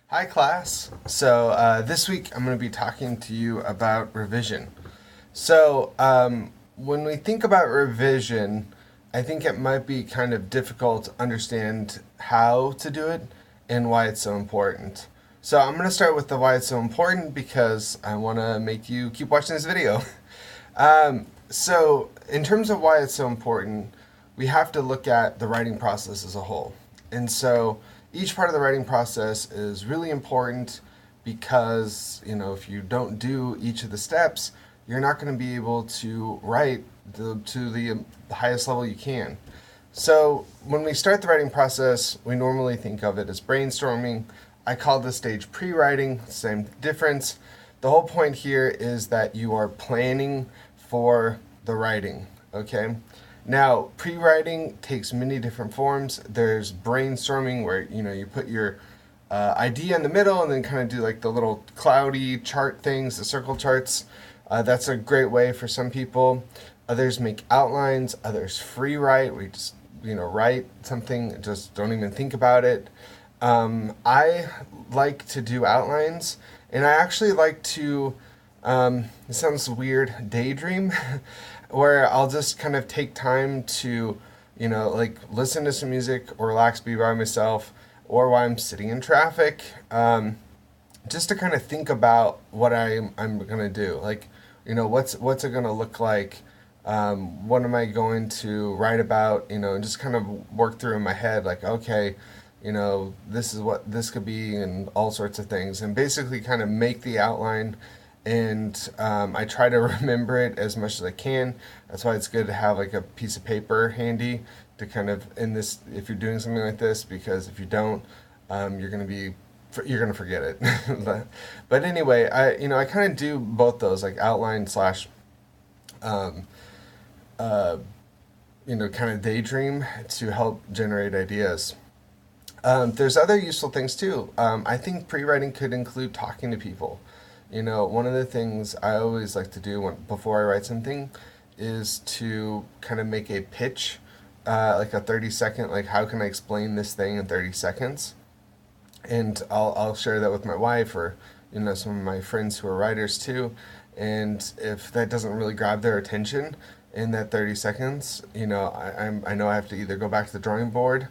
Hi, class. This week I'm going to be talking to you about revision. When we think about revision, I think it might be kind of difficult to understand how to do it and why it's so important. So, I'm going to start with the why it's so important because I want to make you keep watching this video. In terms of why it's so important, we have to look at the writing process as a whole. And so, each part of the writing process is really important because, if you don't do each of the steps, you're not going to be able to write to the highest level you can. So, when we start the writing process, we normally think of it as brainstorming. I call this stage pre writing, same difference. The whole point here is that you are planning for the writing, okay? Now, pre-writing takes many different forms. There's brainstorming where, you put your idea in the middle and then kind of do like the little cloudy chart things, the circle charts. That's a great way for some people. Others make outlines. Others free write. We just, write something, just don't even think about it. I like to do outlines, and I actually like to, it sounds weird, daydream, where I'll just kind of take time to, like listen to some music or relax, be by myself, or while I'm sitting in traffic, just to kind of think about what I'm gonna do. Like, what's it gonna look like? What am I going to write about? And just kind of work through in my head, like, okay, this is what this could be, and all sorts of things, and basically kind of make the outline. And I try to remember it as much as I can. That's why it's good to have like a piece of paper handy to kind of if you're doing something like this, because if you don't, you're gonna forget it. but anyway, I kind of do both those, like outline slash um, uh, kind of daydream to help generate ideas. There's other useful things too. I think pre-writing could include talking to people. One of the things I always like to do before I write something is to kind of make a pitch, like a 30-second, like how can I explain this thing in 30 seconds? And I'll share that with my wife or, some of my friends who are writers too. And if that doesn't really grab their attention in that 30 seconds, I know I have to either go back to the drawing board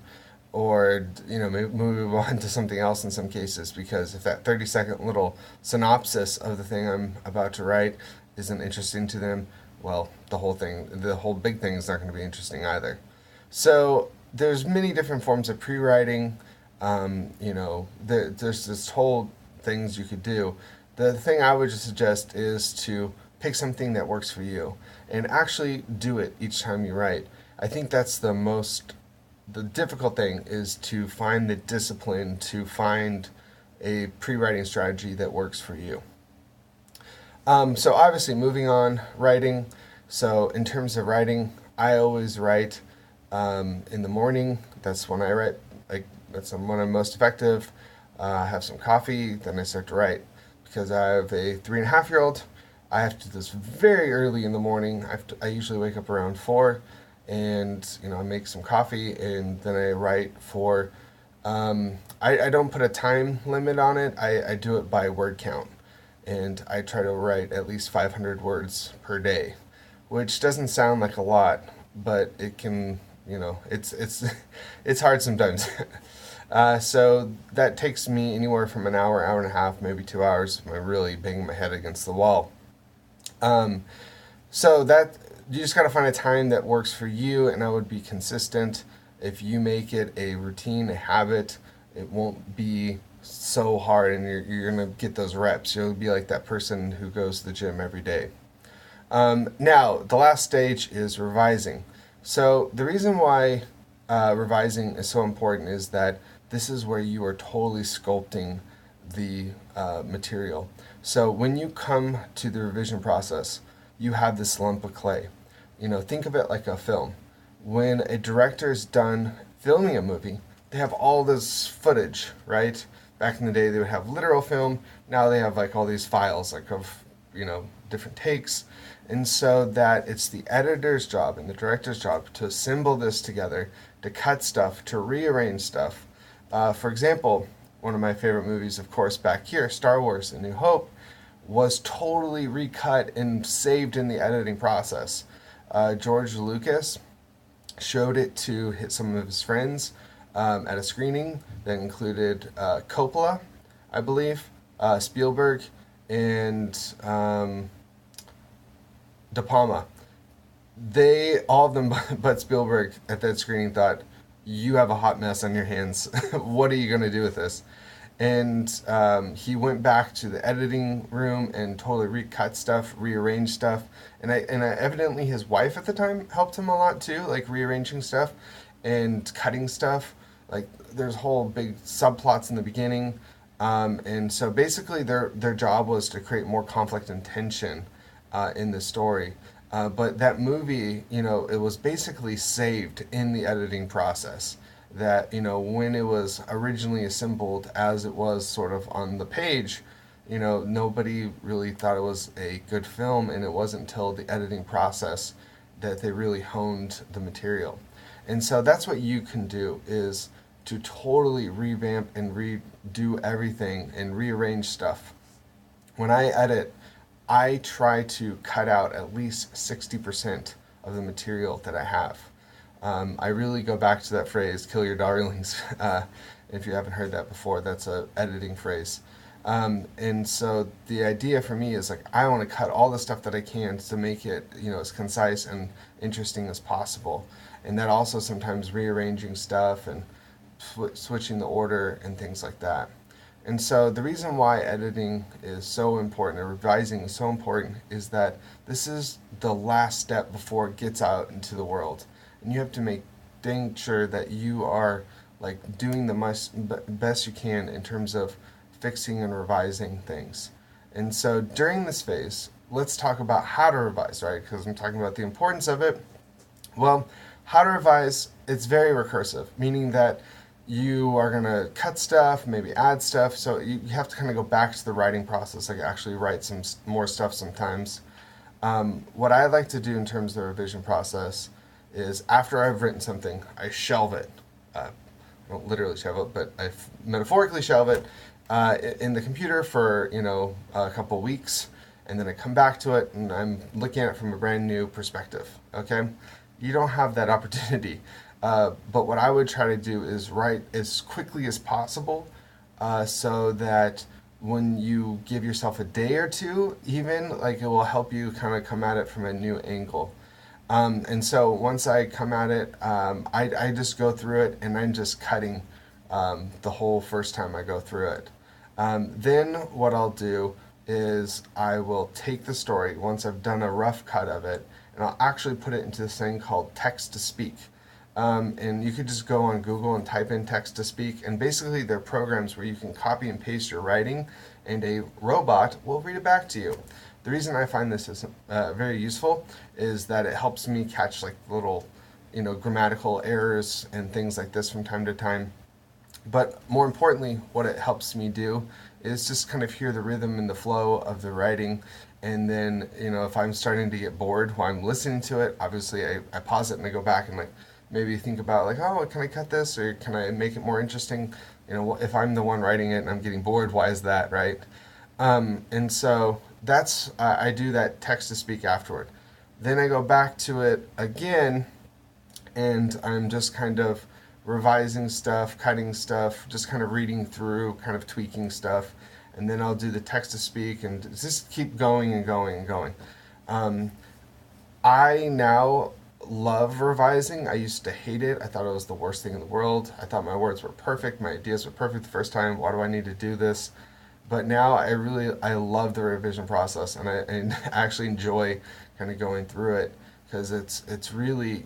or maybe move on to something else in some cases, because if that 30-second little synopsis of the thing I'm about to write isn't interesting to them, well, the whole big thing is not going to be interesting either. So there's many different forms of pre-writing. There's this whole things you could do. The thing I would just suggest is to pick something that works for you and actually do it each time you write. I think that's the difficult thing is to find the discipline to find a pre-writing strategy that works for you. So obviously, moving on, writing. So in terms of writing, I always write in the morning. That's when I write. That's when I'm most effective. Have some coffee, then I start to write. Because I have a 3.5-year-old, I have to do this very early in the morning. I usually wake up around 4, and I make some coffee, and then I write for. I don't put a time limit on it. I do it by word count, and I try to write at least 500 words per day, which doesn't sound like a lot, but it can. It's it's hard sometimes. So that takes me anywhere from an hour, hour and a half, maybe 2 hours. If I'm really banging my head against the wall. Um, so that you just got to find a time that works for you, and I would be consistent. If you make it a routine, a habit, it won't be so hard, and you're gonna get those reps. You'll be like that person who goes to the gym every day. Now, the last stage is revising. So the reason why revising is so important is that this is where you are totally sculpting the material. So when you come to the revision process, you have this lump of clay. Think of it like a film. When a director is done filming a movie, they have all this footage, right? Back in the day, they would have literal film. Now they have like all these files, like of different takes, and so that it's the editor's job and the director's job to assemble this together, to cut stuff, to rearrange stuff. For example, one of my favorite movies, of course, back here, Star Wars: A New Hope, was totally recut and saved in the editing process. George Lucas showed it to some of his friends at a screening that included Coppola, I believe, Spielberg, and De Palma. They, all of them but Spielberg at that screening, thought, you have a hot mess on your hands. What are you going to do with this? And he went back to the editing room and totally recut stuff, rearranged stuff. And evidently his wife at the time helped him a lot too, like rearranging stuff and cutting stuff. Like there's whole big subplots in the beginning. And so basically their job was to create more conflict and tension in the story. But that movie, it was basically saved in the editing process. That, when it was originally assembled as it was sort of on the page, nobody really thought it was a good film, and it wasn't until the editing process that they really honed the material. And so that's what you can do, is to totally revamp and redo everything and rearrange stuff. When I edit, I try to cut out at least 60% of the material that I have. I really go back to that phrase, kill your darlings. If you haven't heard that before, that's a editing phrase. And so the idea for me is like, I want to cut all the stuff that I can to make it, as concise and interesting as possible. And that also sometimes rearranging stuff and switching the order and things like that. And so the reason why editing is so important, or revising is so important, is that this is the last step before it gets out into the world. And you have to make dang sure that you are like doing the best you can in terms of fixing and revising things. And so during this phase, let's talk about how to revise, right? Because I'm talking about the importance of it. Well, how to revise, it's very recursive, meaning that you are going to cut stuff, maybe add stuff, so you have to kind of go back to the writing process, like actually write some more stuff sometimes. What I like to do in terms of the revision process is after I've written something, I shelve it. I don't literally shelve it, but I metaphorically shelve it in the computer for, a couple weeks, and then I come back to it and I'm looking at it from a brand new perspective, okay? You don't have that opportunity. But what I would try to do is write as quickly as possible so that when you give yourself a day or two, even, like it will help you kind of come at it from a new angle. And so once I come at it, I just go through it and I'm just cutting the whole first time I go through it. Then what I'll do is I will take the story once I've done a rough cut of it, and I'll actually put it into this thing called text to speak. And you could just go on Google and type in text to speak, and basically they're programs where you can copy and paste your writing and a robot will read it back to you. The reason I find this is very useful is that it helps me catch like little, grammatical errors and things like this from time to time. But more importantly, what it helps me do is just kind of hear the rhythm and the flow of the writing. And then, if I'm starting to get bored while I'm listening to it, obviously I pause it and I go back and like maybe think about like, oh, can I cut this, or can I make it more interesting? If I'm the one writing it and I'm getting bored, why is that, right? And so that's I do that text to speak afterward. Then I go back to it again, and I'm just kind of revising stuff, cutting stuff, just kind of reading through, kind of tweaking stuff, and then I'll do the text to speak and just keep going and going and going. I now love revising. I used to hate it. I thought it was the worst thing in the world. I thought my words were perfect, my ideas were perfect the first time. Why do I need to do this? But now I love the revision process, and I actually enjoy kind of going through it, because it's really,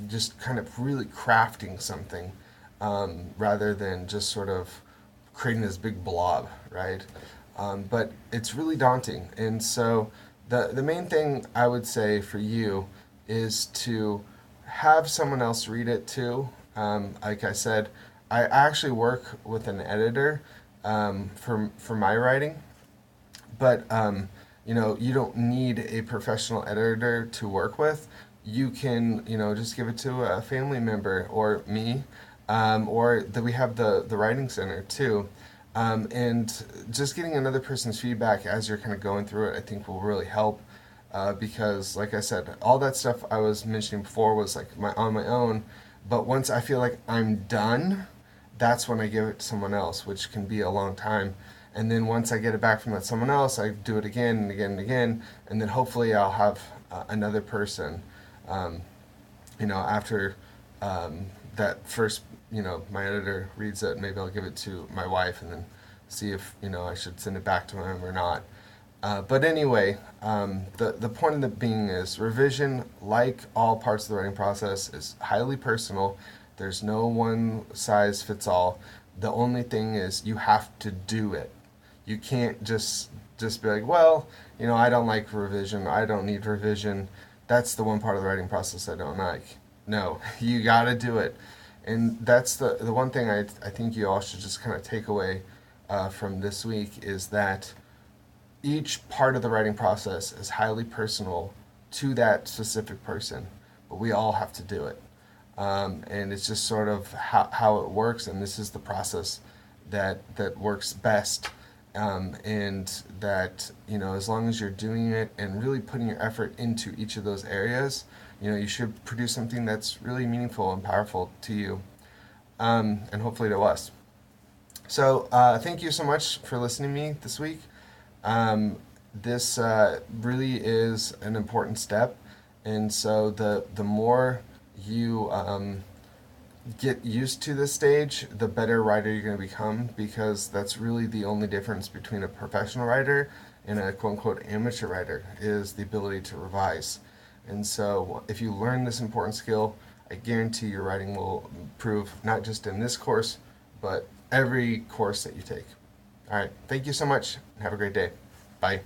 just kind of really crafting something rather than just sort of creating this big blob, right? But it's really daunting. And so the main thing I would say for you is to have someone else read it too. Like I said, I actually work with an editor for my writing, but you don't need a professional editor to work with. You can, just give it to a family member or me, or that we have the writing center too. And just getting another person's feedback as you're kind of going through it, I think will really help. Because, like I said, all that stuff I was mentioning before was like on my own. But once I feel like I'm done, that's when I give it to someone else, which can be a long time. And then once I get it back from that someone else, I do it again and again and again, and then hopefully I'll have another person. Um, After that first, my editor reads it, maybe I'll give it to my wife and then see if I should send it back to him or not. But anyway, the point of it being is revision, like all parts of the writing process, is highly personal. There's no one size fits all. The only thing is you have to do it. You can't just be like, well, I don't like revision. I don't need revision. That's the one part of the writing process I don't like. No, you got to do it. And that's the one thing I think you all should just kind of take away from this week is that each part of the writing process is highly personal to that specific person, but we all have to do it. And it's just sort of how it works, and this is the process that works best. And that, as long as you're doing it and really putting your effort into each of those areas, you should produce something that's really meaningful and powerful to you, and hopefully to us. So, thank you so much for listening to me this week. This really is an important step, and so the more you get used to this stage, the better writer you're going to become, because that's really the only difference between a professional writer and a quote unquote amateur writer is the ability to revise. And so, if you learn this important skill, I guarantee your writing will improve, not just in this course, but every course that you take. All right, thank you so much, and have a great day. Bye.